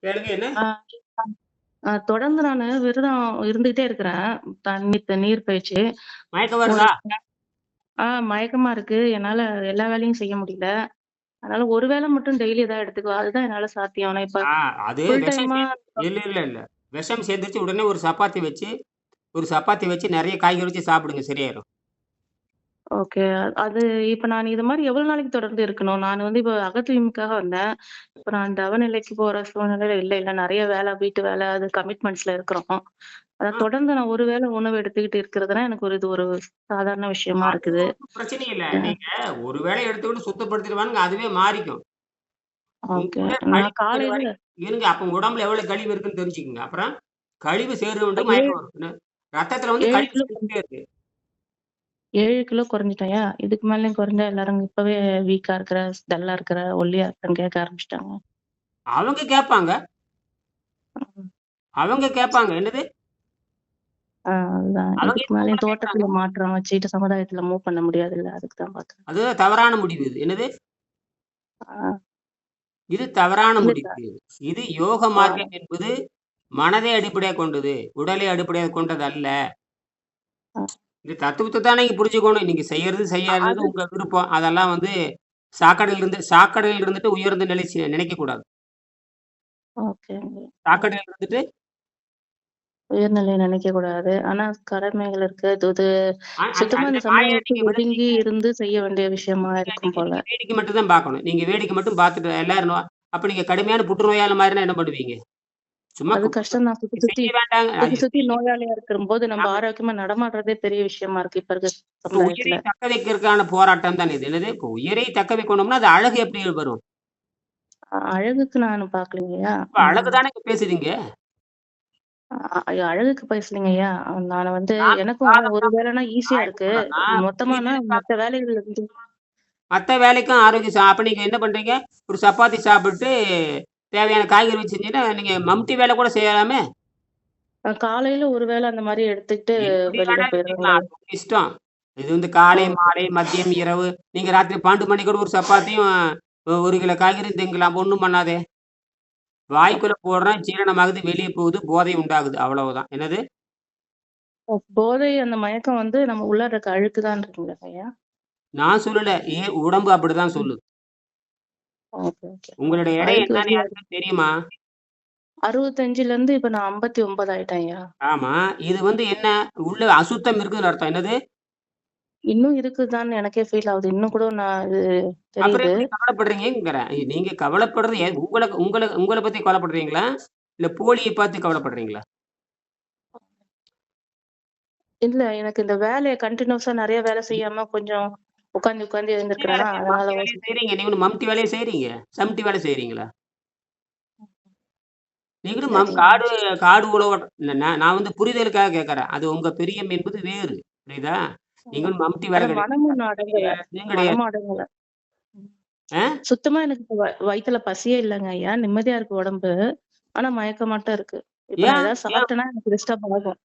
கேளுங்க என்ன? ஆ தொடர்ந்து நானு விரதம் இருந்துகிட்டே இருக்கிறேன். நீர் பயிற்சி. மயக்கம் ஒரு வருதா? மயக்கமா இருக்கு. என்னால எல்லா வேலையும் செய்ய முடியல. அதனால ஒரு வேளை மட்டும் டெய்லி ஏதாவது எடுத்துக்குவேன். அதுதான் என்னால சாத்தியம். ஆனா இப்ப ஆ அது ஃபுல் விஷம் டைமா இல்ல, இல்ல, இல்ல. விஷம் சேர்ந்துருச்சு உடனே ஒரு சப்பாத்தி வச்சு நெறைய காய்கறி வச்சு சாப்பிடுங்க சரியாயிரும். ஓகே. அது இப்ப நான் இது மாரி எவ்வளவு நாளைக்கு தொடர்ந்து இருக்கணும்? நான் வந்து இப்ப அகத்தூய்மைக்காக வந்தேன். இப்ப நான் தவநிலைக்கு போற சூழ்நிலையில இல்ல. நெறைய வேலை, வீட்டு வேலை, அது கமிட்மெண்ட்ஸ்ல இருக்கிறோம். ஆ தொடர்ந்து நான் ஒரு வேளை உணவு எடுத்துக்கிட்டு இருக்கிறதுனா, எனக்கு இது ஒரு சாதாரண விஷயமா அது இருக்குது. ஒண்ணும் பிரச்சனை இல்ல. அ நீங்க ஒரு வேளை எடுத்துக்கிட்டு சுத்தப்படுத்திட்டு வாங்க அதுவே மாறிக்கும். ஓகே. உங்களுக்குள்ள நான் கழிவு இருக்கிற காலையில வரைக்கும் இருங்க. அப்ப உங்க உடம்புல எவ்வளவு கழிவு இருக்குன்னு தெரிஞ்சுக்கங்க. அப்புறம் கழிவு சேர்ந்து 7 மயக்கம் வரும். ரத்தத்துல வந்து 7 கழிவு கிலோ சேர்ந்துட்டே இருக்கு. 7 கிலோ குறைஞ்சுட்டேன்யா. இதுக்கு மேலயும் குறைஞ்சா எல்லாரும் இப்பவே வீக்கா இருக்கிற, டல்லா இருக்கிற, ஒல்லியா இருக்கன்னு கேட்க ஆரம்பிச்சுட்டாங்க. அவங்க கேட்பாங்க. ம். அவங்க கேட்பாங்க. என்னது? அதுதான். அவங்க இதுக்கு எதுக்கு உங்கள மேலயும் கேட்கறாங்க? தோற்றத்துல மாற்றம் வச்சுட்டு சமுதாயத்துல மூவ் பண்ண முடியாதுல்ல. அதுக்கு தான் பார்த்தேன். அது தவறான முடிவு இது. என்னது? ஆ இது தவறான இல்ல முடிவு. இது யோக ஆ மார்க்கம் என்பது மனதை அடிப்படையாகக் கொண்டது. உடலை அடிப்படையாகக் கொண்டது அல்ல. ஆ இந்த தத்துவத்த தான் நீங்க புரிஞ்சுக்கணும். நீங்க செய்யறது, செய்யாதது அது உங்க விருப்பம். அதெல்லாம் வந்து சாக்கடையில இருந்துட்டு உயர்ந்த நிலை நினைக்கக் கூடாது. ஓகேங்க. சாக்கடையில இருந்துட்டு உயர்நிலை நினைக்கக் கூடாது. ஆனா கடமைகள் இருக்கு. அது சுத்தமா அந்த இந்த மாய சமூகத்த விட்டு நீங்க ஒதுங்கி விழுந்தீங்க. இருந்து செய்ய வேண்டிய விஷயமா இருக்கும் போல. நீங்க வேடிக்கை மட்டும் தான் பார்க்கணும். நீங்க வேடிக்கை மட்டும் பார்த்துட்டு எல்லாரும் அப்ப நீங்க கடுமையான புற்றுநோயாளி மாரினா என்ன பண்ணுவீங்க? சும்மா அது கஷ்டம் தான். செய்ய வேண்டாங்க. சுத்தி சுத்தி நோயாளியா இருக்கும்போது நம்ம நாம ஆரோக்கியமா நடமாடுறதே பெரிய விஷயமா இருக்கு இப்ப இருக்க இப்ப உயிரை சமுதாயத்துல. தக்க வைக்கிறதுக்கான போராட்டம் தான் இது. என்னது? இப்ப உயிரை தக்க வைக்கணும்னா, அது அழகு எப்படி வரும்? அழகுக்கு நான் பார்க்கலைங்கய்யா. இப்ப அழகு தானே இங்க பேசுறீங்க. அழகுக்கு பேசலைங்கய்யா. நானு வந்து நான் எனக்கும் விவாதம் ஒரு தான் வேலைன்னா ஈஸியா நான் என்ன இருக்கு. சொல்றேன்னா, மொத்தமானா புரிதலுக்காக மத்த வேலைகள்ல இருந்து மத்த வேலைக்கும் ஆரோக்கியம் அப்ப நீங்க என்ன பண்றீங்க? ஒரு சப்பாத்தி சாப்பிட்டு, தேவையான காய்கறி வச்சு செஞ்சீங்கன்னா, நீங்க மம்டி வேலை கூட செய்யலாமே! காலையில ஒரு வேளை அந்த மாரி எடுத்துக்கிட்டு எப்படி வெளியில வேணாலும் போயிருவேங்களே. செஞ்சுக்கலாம். அது உங்க இஷ்டம். இது வந்து காலை, ஓகே. மாலை, மதியம், இரவு நீங்க ராத்திரி 12 மணிக்கு கூட ஒரு சப்பாத்தியும், 1 கிலோ காய்கறியும் திங்கலாம். ஒண்ணும் பண்ணாதே! வாய்க்குள்ள போடுறோம், ஜீரணமாகுது, வெளிய போகுது, போதை உண்டாகுது. அவ்வளவுதான். என்னது? போதை அந்த மயக்கம் வந்து நம்ம உள்ள இருக்க அழுக்கு தான்றீங்களா ஐயா? நான் சொல்லல. உடம்பு அப்படிதான் ம். சொல்லுது. Okay, okay. உங்களுடைய எடை அழுக்கு என்னன்னு வெளிய யாருக்காவது தெரியுமா? 65ல இருந்து இப்ப நான் 59 ஆயிட்டேன்யா. ஆமா. இது வந்து என்ன? உள்ள அசுத்தம் இருக்குன்னு அர்த்தம். என்னது? இன்னும் இருக்குதான்னு எனக்கே ஃபீல் ஆகுது. இன்னும் கூட நான் இது அப்புறம் தெரியுது. எப்படி கவலைப்படுறீங்கங்கிறேன். நீங்க கவலைப்படுறது உங்கள உங்கள உங்கள பத்தி கவலைப்படுறீங்களா? இல்ல போலிய பார்த்து கவலைப்படுறீங்களா? இல்ல எனக்கு இந்த வேலைய கன்டினியூஸா நெறைய வேலை செய்யாம கொஞ்சம் உட்காந்து உட்காந்து மம்டி வேலை எழுந்திருக்கிறேனா, அதனால மம்டி வேலைய செய்றீங்க. நீங்க ஒண்ணும் மம்டி வேலைய செய்றீங்க. சம்டி வேலை செய்றீங்களா? நீங்களும் சரிங்க. காடு உழவ நான் வந்து புரிதலுக்காக கேட்கறேன். அது உங்க பிரியம் என்பது வேறு. புரியுதா? நீங்களும் மம்டி வேலை ஆனா கிடையாது. மனமும் இன்னும் அடங்கல. இதுவும் கிடையாது. மனமும் அடங்கல. ம். ஆ? சுத்தமா எனக்கு இப்ப வயித்துல பசியே இல்லங்க ஐயா. நிம்மதியா இருக்கு உடம்பு. ஆனா மயக்கம் மட்டும் இருக்கு. இப்ப நான் ஏன்? ஏதாவது ஏன்? சாப்பிட்டேன்னா எனக்கு டிஸ்டர்ப் ஆகும்.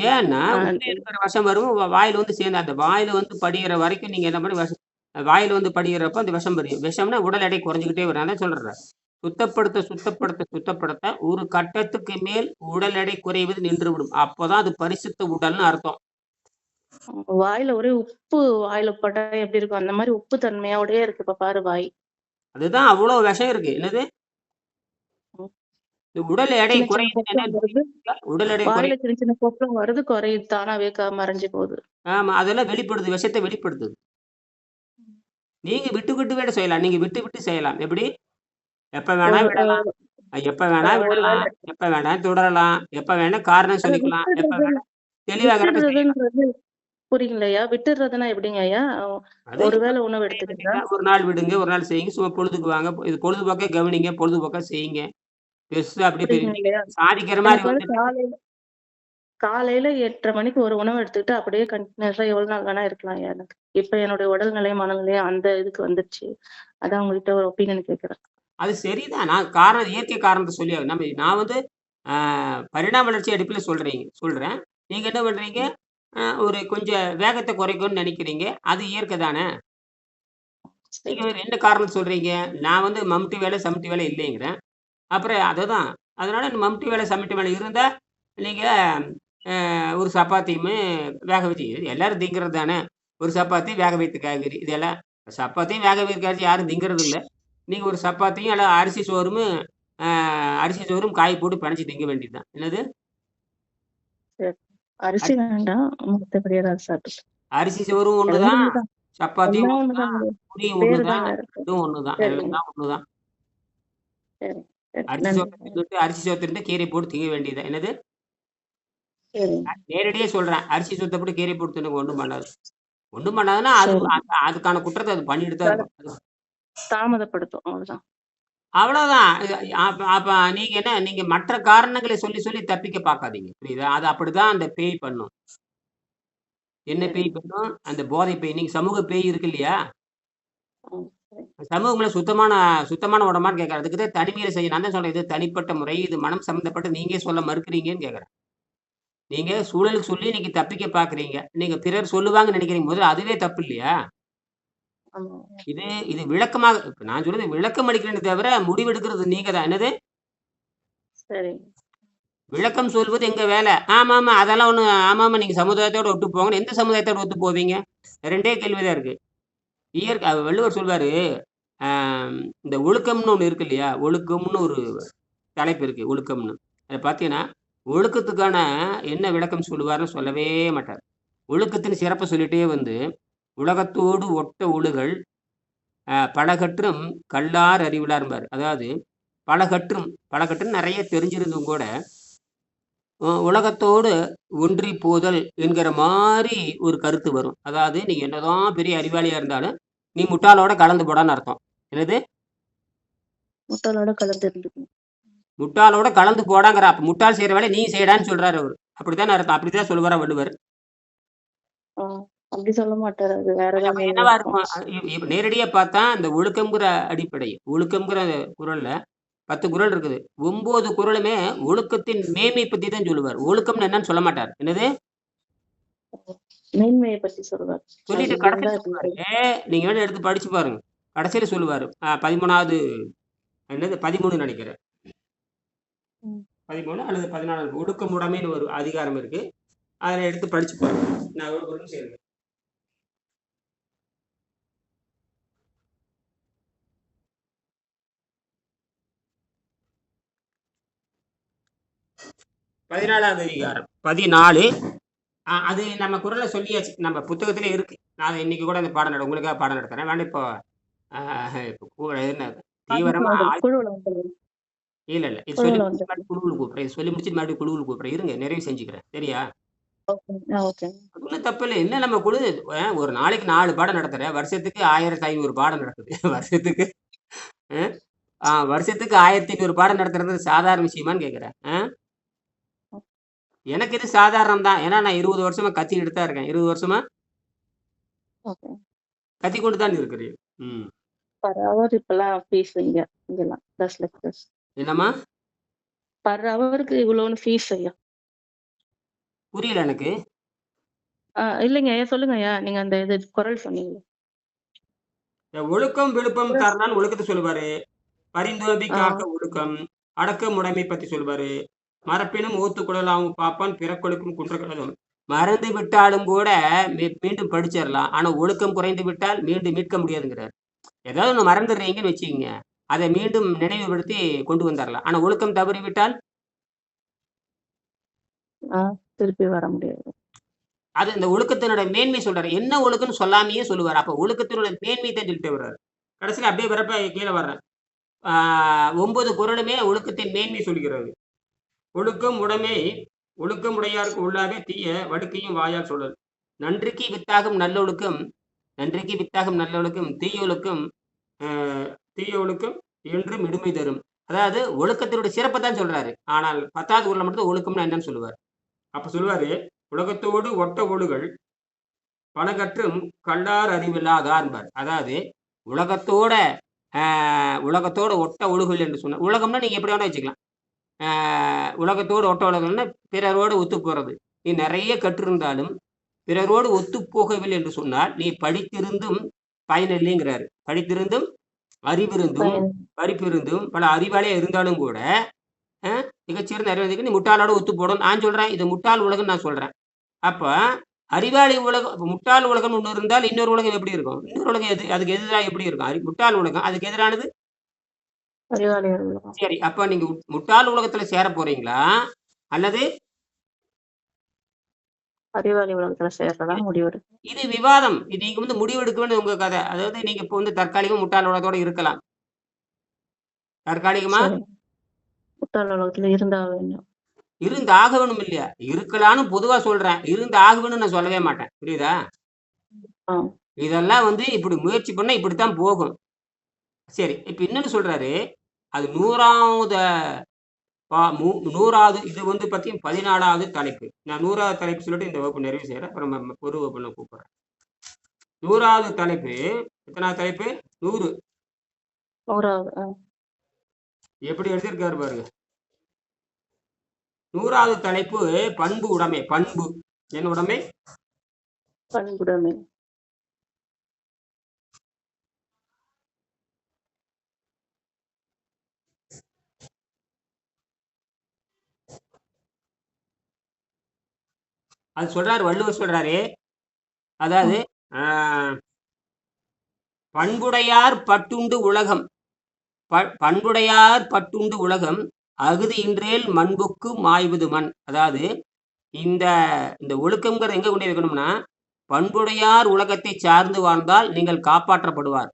ஏன்னா, ஆ உள்ள இருக்கிற விஷம் வரும். வாயில வந்து சேர்ந்து அந்த வாயில வந்து படியிற வரைக்கும் நீங்க என்ன பண்ணி வாயில வந்து படியிறப்ப அந்த விஷம் வரும். விஷம்னா உடல் எடை குறைஞ்சுக்கிட்டே வரும். அதான் சொல்றேன். சுத்தப்படுத்த ஒரு கட்டத்துக்கு மேல் உடல் எடை குறைவது நின்றுவிடும். அப்பதான் அது பரிசுத்த உடல்னு அர்த்தம். வாயில ஒரே உப்பு வாயில பட்டா எப்படி இருக்கும்? அந்த மாரி உப்பு தன்மையோடயே இருக்கு இப்ப பாரு வாய். அதுதான் அவ்வளோ விஷம் இருக்கு. என்னது? ம். இந்த உடல் எடை சின்ன சின்ன குறையுதுன்னு கொப்பளம் என்னன்னு வருது. புரியுதுங்களா? உடல் எடை வாயில குறையுது. சின்ன சின்ன கொப்பளம் வருது, குறையுது. தானாவே மறைஞ்சு போகுது. ஆமா. அதெல்லாம் வெளிப்படுது. விஷத்த வெளிப்படுத்துது. நீங்க விட்டு விட்டு வேலை செய்யலாம். நீங்க விட்டு விட்டு செய்யலாம். எப்படி? எப்ப வேணா ஒரு விடலாம். எப்ப வேணா ஒரு விடலாம். வேள எப்ப வேணா தொடரலாம். எப்ப வேணா காரணம் அத சொல்லிக்கலாம். எப்ப வேணா தெளிவாகறப்ப செய்யலாம். விட்டுடுறதுன்றது புரியலையா? விட்டுடுறதுன்னா எப்படிங்கய்யா? அது ஒரு வேள இப்ப உணவு செய்ய எடுத்துக்கிறதா? வேண்டியதுதான். ஒரு நாள் விடுங்க, ஒரு நாள் செய்யுங்க. சும்மா பொழுதுக்கு வாங்க. இது பொழுதுபோக்கா கவனிங்க, பொழுதுபோக்கா செய்யுங்க. பெருசா அப்படி நீங்க புரியுதுங்களா? சாதிக்கிற மாரி எனக்கு வந்து வந்துட்டு காலையில 8:30 மணிக்கு ஒரு உணவு எடுத்துக்கிட்டு அப்படியே கன்டினியூஸா எவ்வளவு நாள் வேணா இருக்கலாம்யா எனக்கு. இப்ப என்னுடைய உடல்நிலை, மனநிலை அந்த இதுக்கு வந்துருச்சு. அதான் உங்ககிட்ட ஒரு ஒப்பீனியன் கேட்கிறேன். அது சரிதான். நான் காரணம் இயற்கை காரணத்த சொல்லி நான் வந்து ஆ பரிணாம வளர்ச்சி அடிப்படையில சொல்றேன். நீங்க என்ன பண்றீங்க? ஒரு கொஞ்சம் வேகத்த குறைக்கணும்னு நெனைக்கிறீங்க. அது இயற்கை தானே! நீங்க சரி. வேற என்ன காரணம் சொல்றீங்க? நான் வந்து மம்டி வேலை, சம்டி வேலை இல்லைங்கிறேன். அப்புறம் அதுதான். அதனால மம்டி வேலை, சமையல் வேலை இருந்தா, நீங்க ஒரு சப்பாத்தியுமே வேக வச்சு எல்லாரும் திங்கிறது தானே! ஒரு சப்பாத்தி, வேக வைத்த காய்கறி. இதெல்லாம் சப்பாத்தியும் வேக வைத்த காய்கறி யாரும் திங்கிறது இல்ல. நீங்க ஒரு சப்பாத்தியும் அல்ல அ அரிசி சோறும் காய் போட்டு பெனஞ்சு திங்க வேண்டியது தான். என்னது? சரி. அரிசி அரி வேண்டாம். மத்தபடி ஏதாவது சாப்பிட்டுக்கலாம். அரிசி சோறும் ஒண்ணு எல்லாம் தான், ஒண்ணுதான். சப்பாத்தியும் எல்லாம் ஒண்ணு தான், ஒண்ணுதாங்க. பூரியும் ஒண்ணு பேரு தான் தான், வேற இருக்கு. இதுவும் ஒண்ணு தான். சரிங்க. எல்லாம் ஒண்ணு தான். சரி, சரி. அரிசி நன்றி. சோத்த தின்னுட்டு அரிசி சோத்த தின்னுட்டு கீரைய போட்டு திங்க வேண்டியது தான். என்னது? சரிங்க. நேரடியா சொல்றேன். அரிசி சோத்த போட்டு கீரைய போட்டு தின்னுங்க ஒண்ணும் பண்ணாது. ஒண்ணும் பண்ணாதுன்னா, சரி. அதுக்கான குற்றத்த அது பண்ணிட்டு தான் வேலை இருக்கும். தாமதப்படுத்தும். அவ்வளவுதான். அவ்வளோதான். அப்ப அப்ப நீங்க மற்ற காரணங்கள சொல்லி சொல்லி தப்பிக்க பார்க்காதீங்க. புரியுதா? அது அப்படிதான் அந்த பேய் பண்ணும். என்ன பேய் சரிங்க. பண்ணும்? அந்த போதை பேய். நீங்க சமூக பேய் இருக்கு இல்லையா? ம். சரி. சமூகம்ல சுத்தமான சுத்தமான உடம்பான்னு கேட்கிறேன். அதுக்கு தான் தனிமையில செய்ய நான் தான் சொல்றேன். இது தனிப்பட்ட முறை. இது மனம் சம்மந்தப்பட்டு நீங்க சொல்ல மறுக்கிறீங்கன்னு கேட்கிறேன். நீங்க சூழலுக்கு சொல்லி நீங்க தப்பிக்க பார்க்கிறீங்க. நீங்க பிறர் சொல்லுவாங்கன்னு நினைக்கிறீங்க. முதல்ல அதுவே தப்பு இல்லையா? ஆமா. இது இது விளக்கமாக இப்ப நான் சொல்றது விளக்கம் அளிக்கிறேனே தவிர முடிவெடுக்கிறது நீங்க தான். என்னது? சரிங்க. விளக்கம் சொல்வது எங்க வேலை. ஆமாமா. அதெல்லாம் ஒண்ணும் ஆமாமா. நீங்க சமுதாயத்தோட ஒத்து போங்கன்னு எந்த சமுதாயத்தோட ஒத்து போவீங்க? 2டே கேள்வி தான் இருக்கு. வள்ளுவர் சொல்வாரு, அ இந்த ஒழுக்கம்னு ஒண்ணு இருக்கு இல்லையா? ஒழுக்கம்னு ஒரு தலைப்பு இருக்கு. ஒழுக்கம்னு. அத பார்த்தீங்கன்னா, ஒழுக்கத்துக்கான என்ன விளக்கம் சொல்லுவாருன்னு சொல்லவே மாட்டார். ஒழுக்கத்தின் சிறப்ப சொல்லிட்டே வந்து, உலகத்தோடு ஒட்ட ஒழுகல் பலகற்றும் கல்லார் அறிவிலார்ம்பாரு. அதாவது பலகற்றும் நெறைய தெரிஞ்சிருந்தும் கூட உலகத்தோடு ஒன்றி போதல் என்கிற மாரி ஒரு கருத்து வரும். அதாவது நீ என்னதான் பெரிய அறிவாளியா இருந்தாலும், நீ முட்டாளோட கலந்து போடான்னு அர்த்தம். என்னது? முட்டாளோட கலந்து இருந்துக்கணும். முட்டாளோட கலந்து போடாங்கிற அப்ப முட்டாள் செய்ற வேலைய நீயும் செய்டான்னு சொல்றாரு அவரு. அப்படித்தானே அர்த்தம். அப்படித்தான் சொல்லுவாரா வள்ளுவர். ஆ. அப்படி சொல்ல மாட்டாரு. அது வேற அப்ப ஏதாவது மீனிங் என்னவா இருக்கும். இருக்கும்? நேரடியா பார்த்தா அந்த ஒழுக்கம்ங்கிற அடிப்படை. ஒழுக்கம்ங்கிற குறள்ல 10 குறள் இருக்குது. 9 குறளுமே ஒழுக்கத்தின் மேன்மை பத்தி தான் சொல்லுவார். ஒழுக்கம்ன்னு என்னன்னு சொல்ல மாட்டார். என்னது? மேன்மைய பத்தி சொல்லுவாரு. அது சொல்லிட்டு இப்படி இருந்தா கடைசியில இப்படி சொல்லுவாரு. இருக்கும். நீங்க வேணா எடுத்து படிச்சு பாருங்க. கடைசியில சொல்லுவாரு. 13வது என்னது 13 நெனைக்கிறேன். ம். 13 அல்லது 14 ஒடுக்கமுடைமைன்னு ஒரு அதிகாரம் இருக்கு. அதுல எடுத்து படிச்சு பாருங்க. நான் ஒரு நிமிஷம் இருங்க. ம். 14வது அதிகாரம். 14 அது நம்ம குறள்ல சொல்லியாச்சு. நம்ம புத்தகத்திலே இருக்கு. நான் இன்னைக்கு கூட அந்த பாடம் உங்களுக்காக பாடம் நடத்துறேன். வேணா இப்போ அ இப்போ என்ன தீவிரமா குழுவுல வந்துருங்க. இல்ல. இது சொல்லி குழுவுல முடிச்சுட்டு வந்துருங்க. மறுபடியும் குழுவுல கூப்பிடுறேன். இது சொல்லி முடிச்சுட்டு மறுபடியும் குழுவுல கூப்பிடுறேன். இருங்க நிறைவு செஞ்சுக்கிறேன். சரியா? ஓகே. ஓகே. ஒண்ணும் தப்பில்ல. என்ன நம்ம குழு ஒரு நாளைக்கு 4 பாடம் நடத்துறேன். வருஷத்துக்கு 1500 பாடம் நடக்குது. வருஷத்துக்கு அ வருஷத்துக்கு 1500 பாடம் நடத்துறது சாதாரண விஷயமான்னு கேட்கிறேன். எனக்கு இது சாதாரணம் தான். ஏன்னா நான் 20 வருஷமா கத்திக்கிட்டு தான் இருக்கேன். 20 வருஷமா ஓகே. கத்திக் கொண்டு தான் இருக்கிறேன். ம். பர் ஹவர் இப்பல்லாம் ஃபீஸ் இங்க. இங்கெல்லாம். Plus lectures. என்னம்மா? பர் ஹவருக்கு இவ்வளோன்னு ஃபீஸ் ஐயா. புரியல எனக்கு. இல்லைங்க ஐயா. சொல்லுங்க ஐயா. நீங்க அந்த இது குறள் சொன்னீங்கல்ல. ஒழுக்கம், விழுப்பம் குறள். தரலான்னு ஒழுக்கத்த சொல்லுவாரு. பரிந்தோம்பி ஆ. காக்க ஒழுக்கம். அடக்கமுடைமை பத்தி சொல்லுவாரு. மறப்பினும் ஓத்துக்குடலாவும் பாப்பான் பிறக்கொழுக்கும் குன்றக்கடலும். மறந்து விட்டாலும் கூட மீண்டும் படிச்சிரலாம். ஆனா ஒழுக்கம் குறைந்து விட்டால் மீண்டும் மீட்க முடியாதுங்கிறாரு. ஏதாவது ஒண்ணு மறந்துடுறீங்கன்னு வச்சுக்கங்க. அதை மீண்டும் நினைவுபடுத்தி கொண்டு வந்துரலாம். ஆனா ஒழுக்கம் தவறிவிட்டால் ஆ. திருப்பி வர முடியாது. அது இந்த ஒழுக்கத்தினோட மேன்மை சொல்றாரு. என்ன ஒழுக்கம்ன்னு சொல்லாமயே சொல்லுவாரு. அப்ப ஒழுக்கத்தினோட மேன்மை தான் சொல்லிட்டு வர்றாரு. கடைசியில அப்படியே வரப்ப கீழ வர்றேன். ஆ 9 குறளுமே ஒழுக்கத்தின் மேன்மை சொல்கிறது. ஒழுக்கம் உடைமை ஒழுக்கம் உடையாருக்கு உள்ளாவே தீய வடுக்கையும் வாயால் சொல்லல். நன்றிக்கு வித்தாகும் நல்லொழுக்கம் நன்றிக்கு வித்தாகும் நல்லொழுக்கம் தீயொழுக்கம் அ தீயொழுக்கம் என்றும் இடுமை தரும். அதாவது ஒழுக்கத்தினுடைய சிறப்ப தான் சொல்றாரு. ஆனால் 10வது குறள்ல மட்டும் தான் ஒழுக்கம்னா என்னன்னு சொல்லுவாரு. அப்ப சொல்லுவாரு, உலகத்தோடு ஒட்ட ஒழுகல் பலகற்றும் கல்லார் அறிவில்லாதார்ம்பார். அதாவது உலகத்தோட அ உலகத்தோட ஒட்ட ஒழுகல் என்று சொன்னா உலகம்னா நீங்க எப்படி வேணா வச்சுக்கலாம். அ உலகத்தோடு ஒட்ட ஒழுகல்னா பிறரோடு ஒத்து போறது. நீ நெறைய கற்றிருந்தாலும், பிறரோடு ஒத்துப் போகவில்லை என்று சொன்னால், நீ படித்திருந்தும் பயனில்லைங்கிறாரு. படித்திருந்தும் அறிவிருந்தும் பயன் படிப்பிருந்தும் பல அறிவாளியா இருந்தாலும் கூட மிகச்சிறந்த அறிவாளிக்கு நீ முட்டாளோட ஒத்து போடும் நான் சொல்றேன். இது முட்டாள் உலகம் நான் சொல்றேன். அப்ப அறிவாளி உலகம் அப்ப முட்டாள் உலகம் ஒண்ணு இருந்தால் இன்னொரு உலகம் எப்படி இருக்கும்? இன்னொரு உலகம் அதுக்கு எதிரா எப்படி இருக்கும்? முட்டாள் உலகம் அதுக்கு எதிரானது. அறிவாளிகள் உலகம். சரி. அப்ப நீங்க முட்டாள் உலகத்துல சேர போறீங்களா? அல்லது அறிவாளி உலகத்துல சேர்றதா இது முடிவெடு இது விவாதம். இது நீங்க முடிவு எடுக்க வேண்டியது உங்க கதை. அதாவது நீங்க இப்ப தற்காலிகமா முட்டாள் உலகத்தோட இருக்கலாம். தற்காலிகமா சரி. முட்டாள் உலகத்துல இருந்தா வேண்டும். இருந்து ஆக வேணும் இல்லையா? இருக்கலான்னு பொதுவா சொல்றேன். இருந்து ஆக வேணும்னு நான் சொல்லவே மாட்டேன். புரியுதா? ஆ. இதெல்லாம் இப்படி முயற்சி பண்ணா இப்படித்தான் போகும். சரி. இப்ப இன்னொன்னு சொல்றாரு. அது 100வது 100வது இது பத்தி 14வது தலைப்பு. நான் 100வது தலைப்பு சொல்லிட்டு இந்த வகுப்பு நிறைவு செய்றேன். அப்புறம் ஒரு வகுப்புல கூப்பிடுறேன். 100வது தலைப்பு எத்தனாவது தலைப்பு? 100. 100வது. எப்படி எடுத்திருக்காரு பாருங்க. 100வது தலைப்பு பண்பு உடைமை. பண்பு என்ன உடைமை? பண்புடைமை. அது சொல்றாரு வள்ளுவர் சொல்றாரு. அதாவது பண்புடையார் பட்டுண்டு உலகம் பண்புடையார் பட்டுண்டு உலகம் அகுதி இன்றேல் மண்புக்கு மாய்வது மண். அதாவது இந்த இந்த ஒழுக்கம்ங்கிறத எங்க கொண்டு வைக்கணும்னா, பண்புடையார் உலகத்தை சார்ந்து வாழ்ந்தால் நீங்கள் காப்பாற்றப்படுவார்.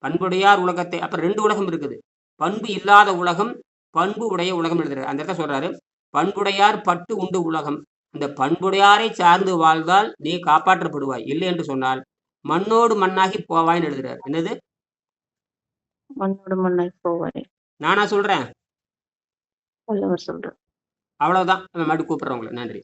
பண்புடையார் உலகத்தை அப்புறம் 2 உலகம் இருக்குது. பண்பு இல்லாத உலகம், பண்பு உடைய உலகம் எழுதுறாரு. அந்த இடத்த சொல்றாரு. பண்புடையார் பட்டு உண்டு உலகம். இந்த பண்புடையாரை சார்ந்து வாழ்ந்தால் நீ காப்பாற்றப்படுவாய். இல்லை என்று சொன்னால் மண்ணோடு மண்ணாகி போவாய்ன்னு எழுதுறாரு. என்னது? மண்ணோடு மண்ணாகி போவாய். நானா சொல்றேன்? வள்ளுவர் சொல்றார். அவ்வளவுதான். மறுபடியும் கூப்பிடுறேன் உங்களை. நன்றி.